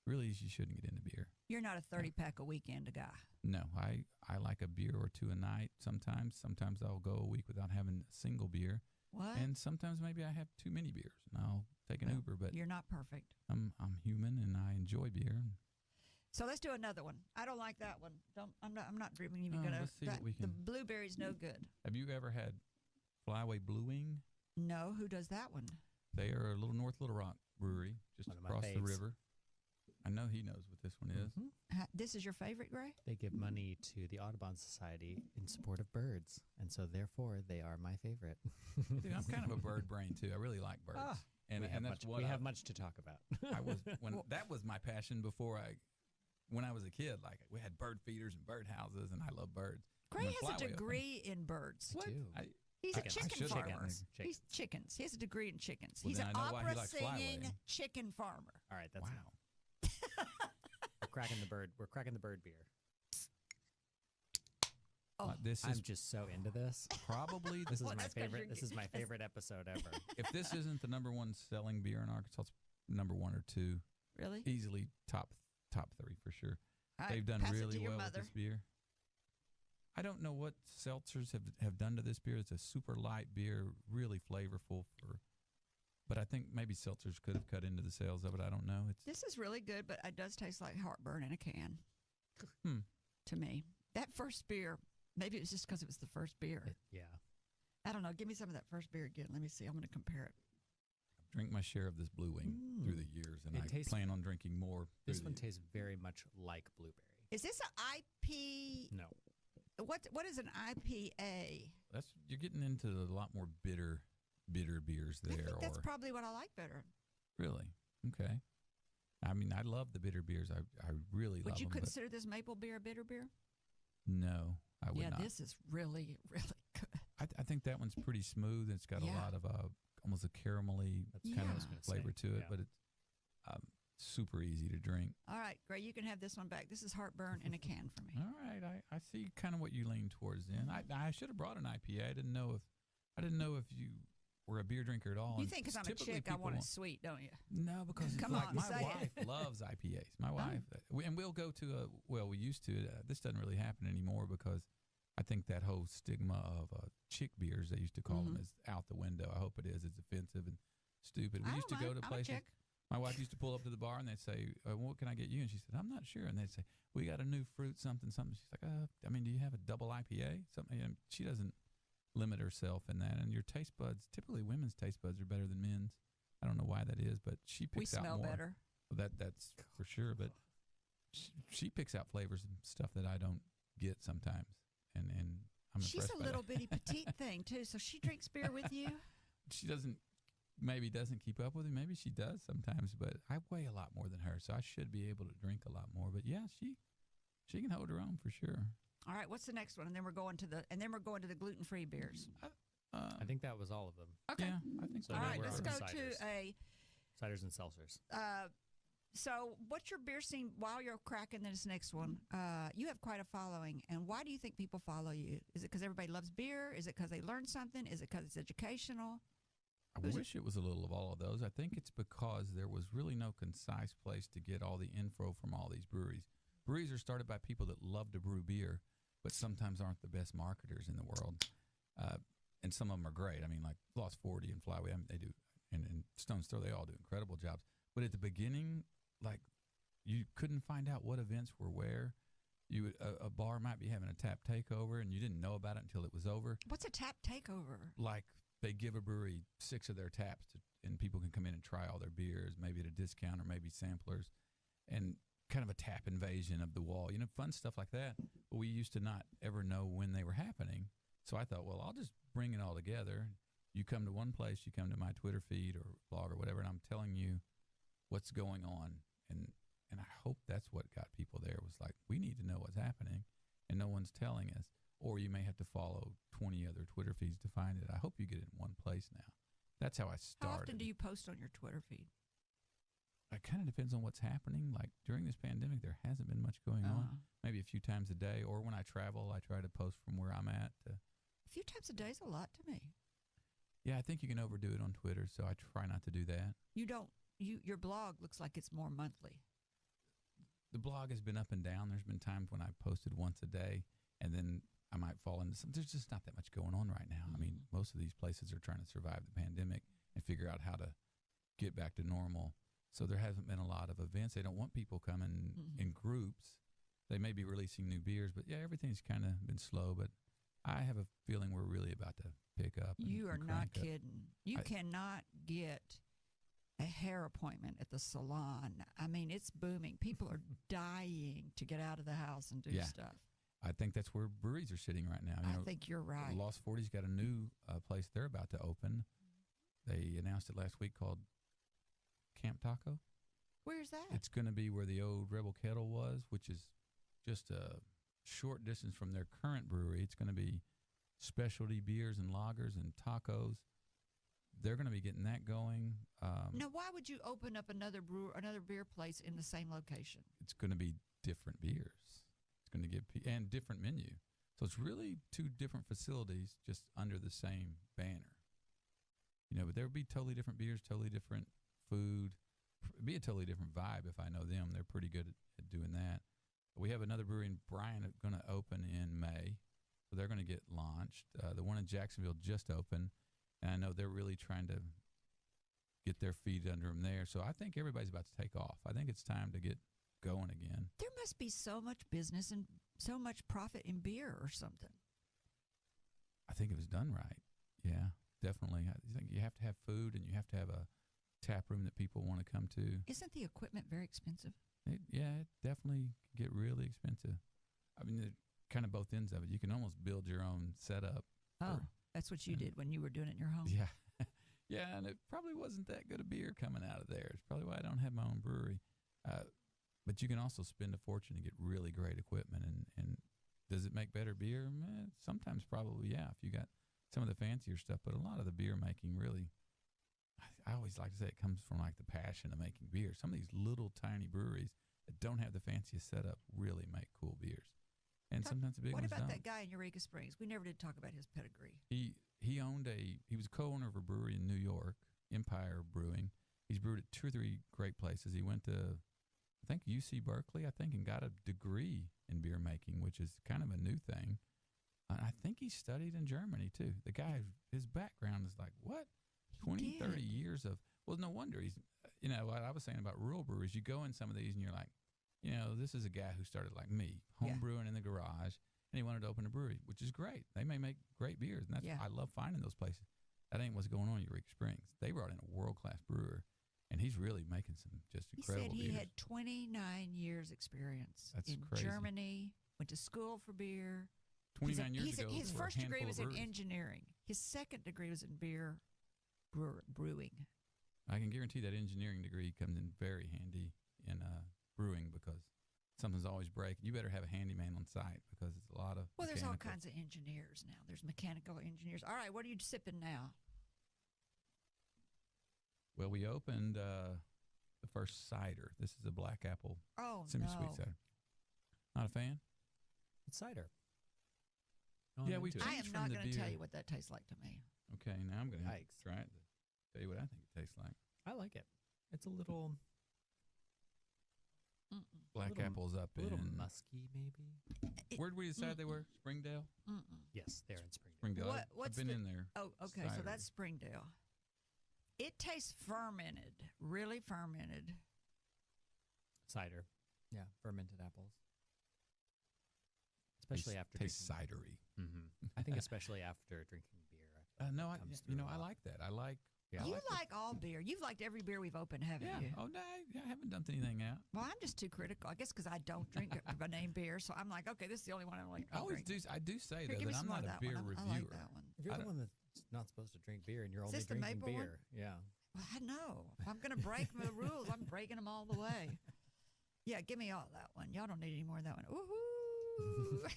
really you shouldn't get into beer. You're not a 30-pack a weekend guy. No, I like a beer or two a night sometimes. Sometimes I'll go a week without having a single beer. What? And sometimes maybe I have too many beers, and I'll take an Uber. But You're not perfect. I'm human, and I enjoy beer. So let's do another one. I don't like that one. I'm not even Oh, gonna. let's see what we The can- blueberry's no good. Have you ever had Flyway Blue Wing? No, who does that one? They are a little North Little Rock brewery just One of my across the faves. river. I know he knows what this one is. Mhm. This is your favorite, Gray? They give money to the Audubon Society in support of birds, and so therefore they are my favorite. Dude, I'm kind of a bird brain too. I really like birds, Ah, and we have that's much, what we I, have much to talk about. I was that was my passion before when I was a kid. Like we had bird feeders and bird houses, and I love birds. Gray And has when a Flyway opened- degree in birds. What? too. He's I- a I chicken should've farmer. gotten Chickens. He's chickens. He has a degree in chickens. Well, He's then an I know why he opera likes singing Flyway. chicken farmer. All right, that's Wow. enough. We're cracking the bird. We're cracking the bird beer. Oh, This I'm is just so into this. probably This is Well, my that's 'cause favorite. you're This is my favorite episode ever. if this isn't the number one selling beer in Arkansas, it's number one or two. really? Easily top three for sure. All right, They've done pass it really to your well mother. with this beer. I don't know what seltzers have done to this beer. It's a super light beer, really flavorful but I think maybe seltzers could have cut into the sales of it. I don't know. This is really good, but it does taste like heartburn in a can. Hmm. To me, that first beer. Maybe it was just because it was the first beer. Yeah. I don't know. Give me some of that first beer again. Let me see. I'm going to compare it. Drink my share of this Blue Wing through the years, and It I tastes- plan on drinking more. This through one the tastes very much like blueberry. Is this an IP? No. What is an IPA? You're getting into a lot more bitter beers I there. think that's or probably what I like better. really okay. I mean, I love the bitter beers. I really Would love you them. but consider this maple beer a bitter beer? no, I would Yeah, not. this is really, really good. I think that one's pretty smooth. It's got a Yeah. lot of almost a caramelly That's Yeah. kind I of was gonna flavor say, to it, yeah. but it's super easy to drink. All right, Gray, you can have this one back. This is heartburn in a can for me. All right, I see kind of what you lean towards. Then I should have brought an IPA. I didn't know if you were a beer drinker at all. You and think because I'm a typically chick, I people want it sweet, don't you? No, because Come like on, my say wife it. loves IPAs. My wife, and we'll go to we used to. This doesn't really happen anymore because I think that whole stigma of chick beers, they used to call them, is out the window. I hope it is. It's offensive and stupid. We used to go to places. My wife used to pull up to the bar and they'd say, what can I get you? And she said, I'm not sure. And they'd say, we got a new fruit, something. She's like, I mean, do you have a double IPA? Something. And she doesn't limit herself in that. And your taste buds, typically women's taste buds are better than men's. I don't know why that is, but she picks out more. We smell better. Well, that's for sure. But she picks out flavors and stuff that I don't get sometimes. And I'm impressed by that. She's a little bitty petite thing, too, so she drinks beer with you? She doesn't keep up with me. Maybe she does sometimes, but I weigh a lot more than her, so I should be able to drink a lot more. But yeah, she can hold her own for sure. All right, what's the next one? And then we're going to the gluten-free beers. I think that was all of them. Okay. Yeah, I think so. All right, we're let's on go ciders. to a. Ciders and seltzers. So, what's your beer scene while you're cracking this next one? You have quite a following, and why do you think people follow you? Is it because everybody loves beer? Is it because they learn something? Is it because it's educational? I wish it was a little of all of those. I think it's because there was really no concise place to get all the info from all these breweries. Breweries are started by people that love to brew beer, but sometimes aren't the best marketers in the world. And some of them are great. I mean, like Lost 40 and Flyway, they do, and Stone's Throw, they all do incredible jobs. But at the beginning, like, you couldn't find out what events were where. A bar might be having a tap takeover, and you didn't know about it until it was over. What's a tap takeover? Like, they give a brewery 6 of their taps, and people can come in and try all their beers, maybe at a discount or maybe samplers, and kind of a tap invasion of the wall, fun stuff like that. But we used to not ever know when they were happening. So I thought, well, I'll just bring it all together. You come to one place, you come to my Twitter feed or blog or whatever, and I'm telling you what's going on. And I hope that's what got people there, was like, we need to know what's happening, and no one's telling us. Or you may have to follow 20 other Twitter feeds to find it. I hope you get it in one place now. That's how I started. How often do you post on your Twitter feed? It kind of depends on what's happening. Like during this pandemic, there hasn't been much going on. Maybe a few times a day, or when I travel, I try to post from where I'm at. A few times a day is a lot to me. Yeah, I think you can overdo it on Twitter, so I try not to do that. Your blog looks like it's more monthly. The blog has been up and down. There's been times when I posted once a day, and then I might fall into some. There's just not that much going on right now. I mean, most of these places are trying to survive the pandemic and figure out how to get back to normal. So there hasn't been a lot of events. They don't want people coming in groups. They may be releasing new beers, but yeah, everything's kind of been slow. But I have a feeling we're really about to pick up. You are not kidding. You cannot get a hair appointment at the salon. I mean, it's booming. People are dying to get out of the house and do stuff. I think that's where breweries are sitting right now. I think you're right. Lost 40's got a new place they're about to open. They announced it last week, called Camp Taco. Where's that? It's going to be where the old Rebel Kettle was, which is just a short distance from their current brewery. It's going to be specialty beers and lagers and tacos. They're going to be getting that going. Now, why would you open up another beer place in the same location? It's going to be different beers. It's going to get and different menu. So it's really 2 different facilities just under the same banner. But there would be totally different beers, totally different food. It'd be a totally different vibe if I know them. They're pretty good at doing that. We have another brewery in Bryan that's going to open in May. So they're going to get launched. The one in Jacksonville just opened, and I know they're really trying to get their feet under them there. So I think everybody's about to take off. I think it's time to get going again. There must be so much business and so much profit in beer or something. I think it was done right. Yeah, definitely. I think you have to have food, and you have to have a tap room that people want to come to. Isn't the equipment very expensive? It definitely get really expensive. I mean, they're kind of both ends of it. You can almost build your own setup. That's what you did when you were doing it in your home. Yeah. Yeah, and it probably wasn't that good a beer coming out of there. It's probably why I don't have my own brewery. But you can also spend a fortune to get really great equipment. And does it make better beer? Sometimes probably, yeah, if you got some of the fancier stuff. But a lot of the beer making really, I always like to say it comes from like the passion of making beer. Some of these little tiny breweries that don't have the fanciest setup really make cool beers. and sometimes the big What ones about don't. that guy in Eureka Springs? We never did talk about his pedigree. He was a co-owner of a brewery in New York, Empire Brewing. He's brewed at 2 or 3 great places. He went to, I think, UC Berkeley, and got a degree in beer making, which is kind of a new thing. I think he studied in Germany, too. The guy, his background is like, what? 20, 30 years of, well, no wonder he's, what I was saying about rural breweries, you go in some of these and you're like, this is a guy who started like me, home brewing in the garage, and he wanted to open a brewery, which is great. They may make great beers, and that's I love finding those places. That ain't what's going on in Eureka Springs. They brought in a world-class brewer, and he's really making some just incredible beers. He said he had 29 years experience in crazy. Germany, went to school for beer. 29 years ago, his there were a first degree handful was of in breweries. engineering. His second degree was in beer brewing. I can guarantee that engineering degree comes in very handy in brewing because something's always breaking. You better have a handyman on site because it's a lot of There's all mechanical. kinds of engineers now. There's mechanical engineers. All right, what are you sipping now? Well, we opened the first cider. This is a black apple semi-sweet cider. Not a fan? It's cider. Yeah, we I am changed not from the going to beer. tell you what that tastes like to me. Okay, now I'm going to Yikes. try it to tell you what I think it tastes like. I like it. It's a little Black little- apples up a little in musky, maybe. Where did we decide they were? Springdale? Yes, they're in Springdale. Springdale. What's I've been the- in there. Oh, okay, so Cider. that's Springdale. It tastes fermented, really fermented. Cider. Yeah, fermented apples. Especially after tastes drinking. cidery. I think especially after drinking beer. I feel No, like it comes through a I lot. like that. I like. Yeah. You like all beer. You've liked every beer we've opened, haven't Yeah. you? Oh no, I haven't dumped anything out. Well, I'm just too critical. I guess because I don't drink by name beer, so I'm like, okay, this is the only one I'm like. I always drink. do. I do say Here, though give me that some I'm more not of a that beer one. reviewer. I like that one. You're the one that's not supposed to drink beer, and you're Is only this the drinking maple one? beer. Yeah. Well, I know. If I'm going to break the rules, I'm breaking them all the way. Yeah, give me all that one. Y'all don't need any more of that one. Woohoo!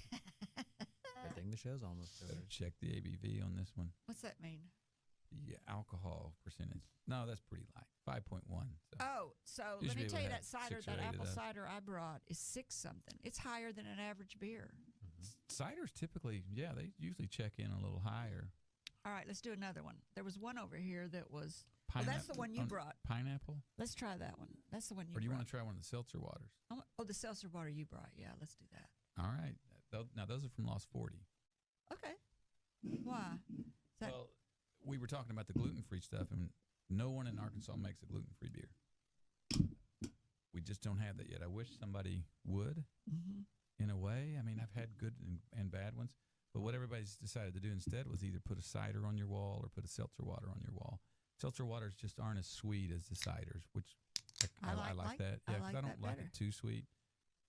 Good thing the show's almost over. Better check the ABV on this one. What's that mean? The alcohol percentage. No, that's pretty light. 5.1. So. Oh, so You let should me be tell able you to that have cider, 6 or that 8 of apple those. cider I brought is 6 something. It's higher than an average beer. Ciders typically, they usually check in a little higher. All right, let's do another one. There was one over here that was. Pineapple, that's the one you brought. Pineapple? Let's try that one. That's the one you Or do you brought. want to try one of the seltzer waters? Oh, the seltzer water you brought. Yeah, let's do that. All right. Now, those are from Lost 40. Okay. Why? Is that, Well, we were talking about the gluten-free stuff, and no one in Arkansas makes a gluten-free beer. We just don't have that yet. I wish somebody would, in a way. I mean, I've had good and bad ones, but what everybody's decided to do instead was either put a cider on your wall or put a seltzer water on your wall. Seltzer waters just aren't as sweet as the ciders, which I like that. Yeah, I because like I that don't like better. it too sweet.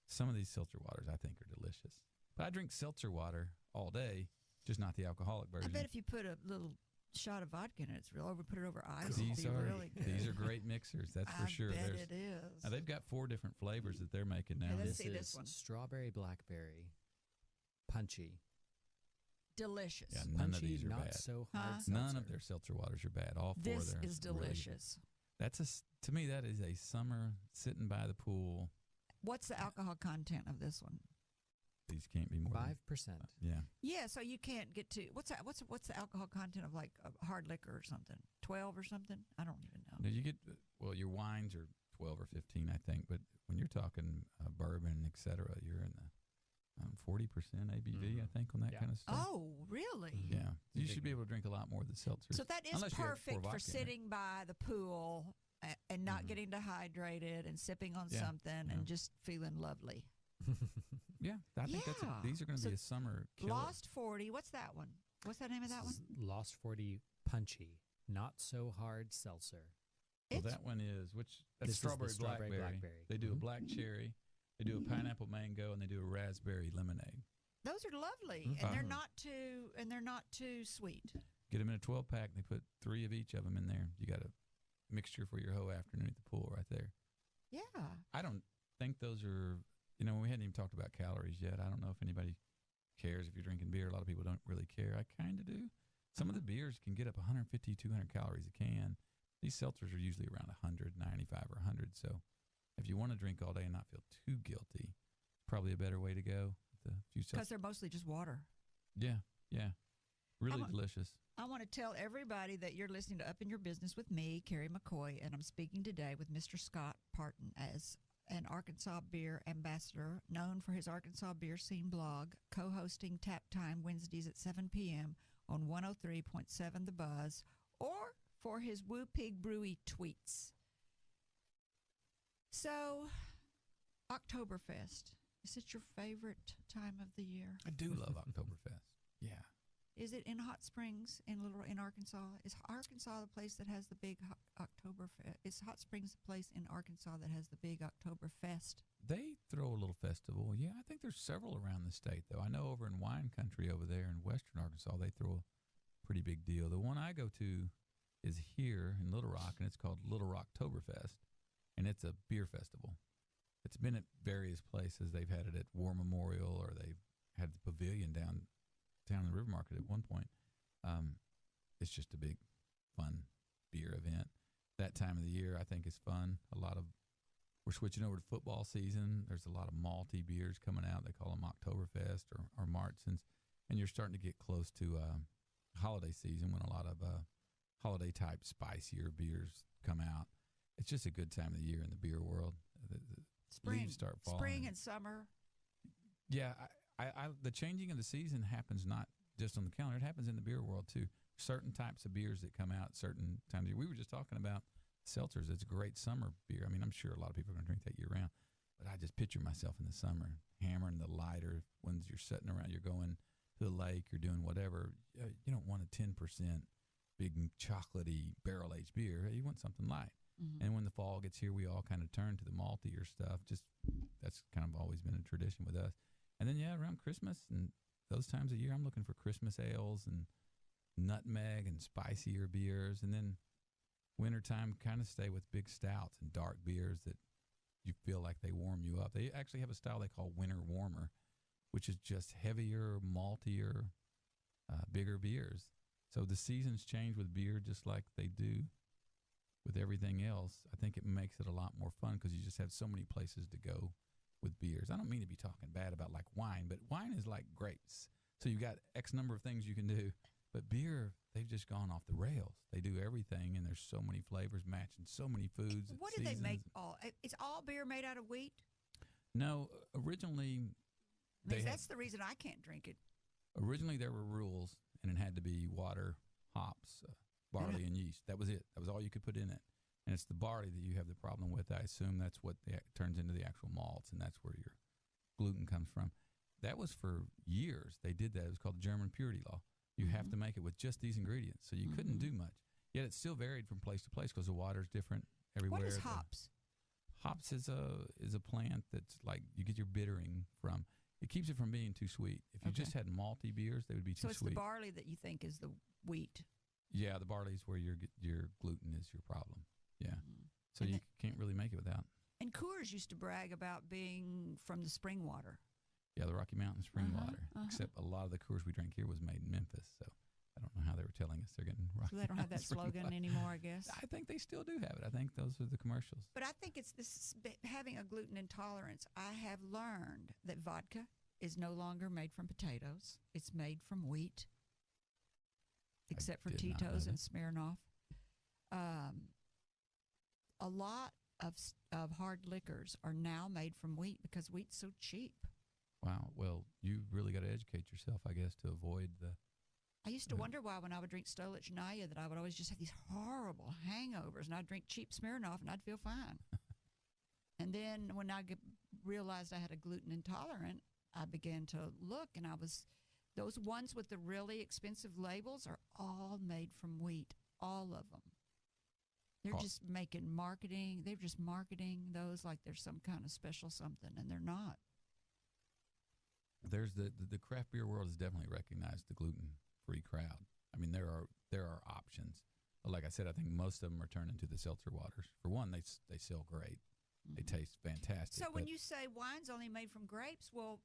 Some of these seltzer waters I think are delicious. But I drink seltzer water all day, just not the alcoholic I version. bet if you put a little shot of vodka in it, it's real. Put it over ice. These it'll be are really good. these are great mixers, that's for sure. I bet There's- it is. Now they've got 4 different flavors that they're making now. Okay, let's This see is this one. strawberry blackberry, punchy. Delicious. Yeah, none of Punchy, these are not bad. so Huh? hard. None seltzer. of their seltzer waters are bad. All 4 This of them is delicious. To me that is a summer sitting by the pool. What's the alcohol content of this one? These can't be more 5%. than, yeah. Yeah, so you can't get to what's the alcohol content of like a hard liquor or something? 12 or something? I don't even know. Now you get your wines are 12 or 15, I think, but when you're talking bourbon, etc., you're in the 40% ABV, I think, on that Yeah. kind of stuff. Oh, really? Yeah, you Big should be able to drink a lot more of the seltzers. So that is Unless you have perfect pour for vodka in it. sitting by the pool and not getting dehydrated and sipping on something and just feeling lovely. Yeah, I think Yeah. these are going to So be a summer killer. Lost 40. What's that one? What's the name of that one? Lost 40 punchy, not so hard seltzer. Well, It's- that one is This that's is the strawberry strawberry blackberry. blackberry. They do a Mhm. black cherry, they do a pineapple mango, and they do a raspberry lemonade. Those are lovely, Mhm. and they're not too sweet. Get them in a 12-pack, and they put 3 of each of them in there. You got a mixture for your whole afternoon at the pool right there. Yeah. I don't think those are, we hadn't even talked about calories yet. I don't know if anybody cares if you're drinking beer. A lot of people don't really care. I kind of do. Some of the beers can get up 150, 200 calories a can. These seltzers are usually around 100, 95, or 100. So if you want to drink all day and not feel too guilty, probably a better way to go. a few Because they're mostly just water. Yeah, really delicious. I want to tell everybody that you're listening to Up in Your Business with me, Kerry McCoy, and I'm speaking today with Mr. Scott Parton as an Arkansas beer ambassador, known for his Arkansas Beer Scene blog, co-hosting Tap Time Wednesdays at 7 p.m. on 103.7 The Buzz, or for his Woo Pig Brewy tweets. So, Oktoberfest, is it your favorite time of the year? I do love Oktoberfest. Yeah. Is it in Hot Springs in Arkansas? Is Arkansas the place that has the big Oktoberfest? Is Hot Springs the place in Arkansas that has the big Oktoberfest? They throw a little festival. Yeah, I think there's several around the state, though. I know over in wine country over there in western Arkansas, they throw a pretty big deal. The one I go to is here in Little Rock, and it's called Little Rocktoberfest, and it's a beer festival. It's been at various places. They've had it at War Memorial, or they've had the pavilion down in the River Market at one point. It's just a big, fun beer event. That time of the year, I think, is fun. We're switching over to football season. There's a lot of malty beers coming out. They call them Oktoberfest or Martzens. And you're starting to get close to holiday season when a lot of holiday-type spicier beers come out. It's just a good time of the year in the beer world. The leaves start falling. Spring and summer. Yeah, the changing of the season happens not just on the calendar. It happens in the beer world, too. Certain types of beers that come out certain times of year. We were just talking about seltzers. It's a great summer beer. I mean, I'm sure a lot of people are going to drink that year-round. But I just picture myself in the summer hammering the lighter ones. You're sitting around, you're going to the lake, you're doing whatever. You don't want a 10% big chocolatey barrel-aged beer. You want something light. Mm-hmm. And when the fall gets here, we all kind of turn to the maltier stuff. Just that's kind of always been a tradition with us. And then, around Christmas and those times of year, I'm looking for Christmas ales and nutmeg and spicier beers. And then wintertime, kind of stay with big stouts and dark beers that you feel like they warm you up. They actually have a style they call Winter Warmer, which is just heavier, maltier, bigger beers. So the seasons change with beer just like they do with everything else. I think it makes it a lot more fun because you just have so many places to go with beers. I don't mean to be talking bad about like wine, but wine is like grapes. So you've got X number of things you can do. But beer, they've just gone off the rails. They do everything, and there's so many flavors matching so many foods. What do they make is all beer made out of wheat? No, originally that's the reason I can't drink it. Originally there were rules, and it had to be water, hops, barley, and yeast. That was it. That was all you could put in it. And it's the barley that you have the problem with. I assume that's what turns into the actual malts, and that's where your gluten comes from. That was for years. They did that. It was called the German purity law. You have to make it with just these ingredients, so you couldn't do much. Yet it still varied from place to place because the water's different everywhere. What is hops? Hops is a plant that's like you get your bittering from. It keeps it from being too sweet. If you just had malty beers, they would be too sweet. So it's the barley that you think is the wheat. Yeah, the barley is where your gluten is your problem. Yeah. So you can't really make it without. And Coors used to brag about being from the spring water. Yeah, the Rocky Mountain spring water. Except a lot of the Coors we drank here was made in Memphis. So I don't know how they were telling us they're getting Rocky So they don't have that slogan water anymore, I guess. I think they still do have it. I think those are the commercials. But I think it's this having a gluten intolerance. I have learned that vodka is no longer made from potatoes. It's made from wheat, except for Tito's and Smirnoff. A lot of hard liquors are now made from wheat because wheat's so cheap. Wow. Well, you really got to educate yourself, I guess, to avoid the... I used to wonder why when I would drink Stolichnaya that I would always just have these horrible hangovers, and I'd drink cheap Smirnoff and I'd feel fine. And then when I realized I had a gluten intolerant, I began to look, and those ones with the really expensive labels are all made from wheat, all of them. They're just marketing. They're just marketing those like there's some kind of special something, and they're not. There's the craft beer world has definitely recognized the gluten-free crowd. I mean, there are options. But like I said, I think most of them are turning to the seltzer waters. For one, they sell great. They taste fantastic. So when you say wine's only made from grapes, well,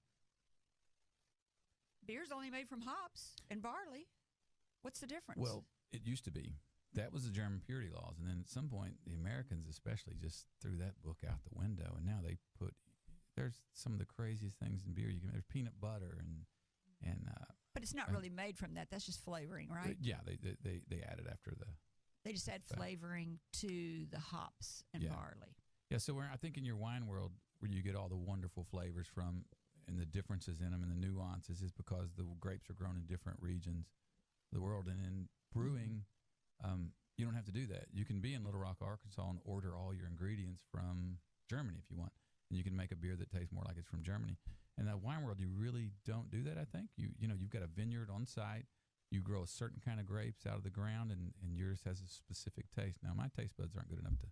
beer's only made from hops and barley. What's the difference? Well, it used to be. That was the German purity laws. And then at some point, the Americans especially just threw that book out the window. And now they put there's some of the craziest things in beer. There's peanut butter and But it's not really made from that. That's just flavoring, right? yeah, they add it after the. They just add flavoring to the hops and barley. Yeah, so I think in your wine world, where you get all the wonderful flavors from, and the differences in them and the nuances, is because the grapes are grown in different regions of the world. And in brewing, you don't have to do that. You can be in Little Rock, Arkansas, and order all your ingredients from Germany if you want, and you can make a beer that tastes more like it's from Germany. In that wine world, you really don't do that. I think you've got a vineyard on site. You grow a certain kind of grapes out of the ground, and yours has a specific taste. Now, my taste buds aren't good enough to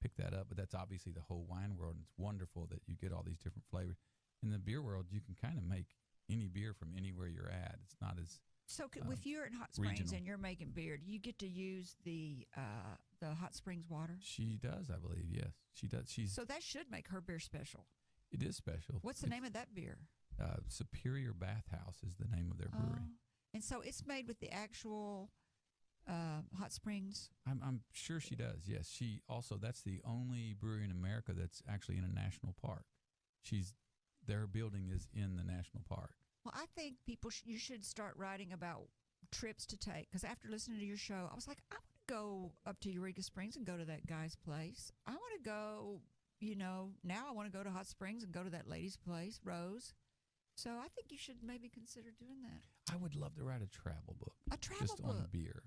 pick that up, but that's obviously the whole wine world, and it's wonderful that you get all these different flavors. In the beer world, you can kind of make any beer from anywhere you're at. It's not as if you're in Hot Springs regional. and you're making beer, do you get to use the Hot Springs water? She does, I believe. Yes, she does. So that should make her beer special. It is special. What's the name of that beer? Superior Bathhouse is the name of their brewery. And so it's made with the actual Hot Springs? I'm sure she does, yes. She also, that's the only brewery in America that's actually in a national park. Their building is in the national park. Well, I think you should start writing about trips to take, because after listening to your show, I was like, I want to go up to Eureka Springs and go to that guy's place. I want to go, now I want to go to Hot Springs and go to that lady's place, Rose. So I think you should maybe consider doing that. I would love to write a travel book. A travel just book? on beer.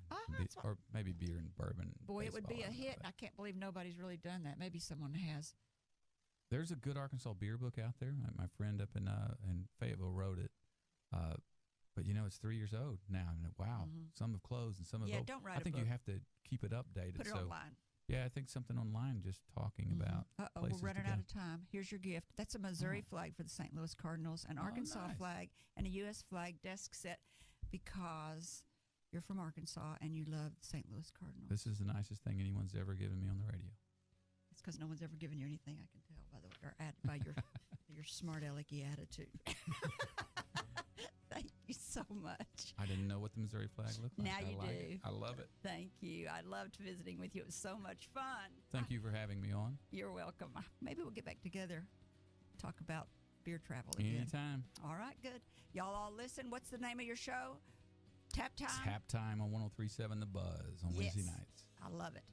Or maybe beer and bourbon. Boy, it would be a baseball, hit. I can't believe nobody's really done that. Maybe someone has. There's a good Arkansas beer book out there. My friend up in Fayetteville wrote it. But it's 3 years old now. And wow, some have closed and some have opened. Don't write I think a book. you have to keep it updated. Put it online. Yeah, I think something online just talking about We're running out of time. Here's your gift. That's a Missouri flag for the St. Louis Cardinals, an Arkansas nice. flag, and a U.S. flag desk set because you're from Arkansas and you love the St. Louis Cardinals. This is the nicest thing anyone's ever given me on the radio. It's because no one's ever given you anything, I can tell, by your smart alecky attitude. Thank you so much. I didn't know what the Missouri flag looked like. Now you do. It. I love it. Thank you. I loved visiting with you. It was so much fun. Thank you for having me on. You're welcome. Maybe we'll get back together, talk about beer travel again. Anytime. All right, good. Y'all all listen. What's the name of your show? Tap Time? Tap Time on 103.7 The Buzz on Wednesday nights. I love it.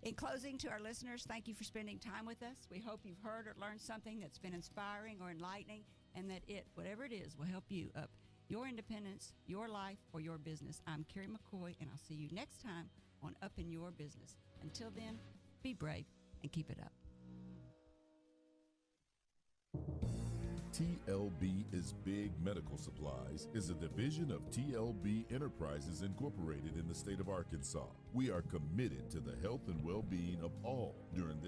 In closing, to our listeners, thank you for spending time with us. We hope you've heard or learned something that's been inspiring or enlightening, and that whatever it is, will help you up your independence, your life, or your business. I'm Kerry McCoy, and I'll see you next time on Up in Your Business. Until then, be brave and keep it up. TLB is Big Medical Supplies is a division of TLB Enterprises Incorporated in the state of Arkansas. We are committed to the health and well-being of all during this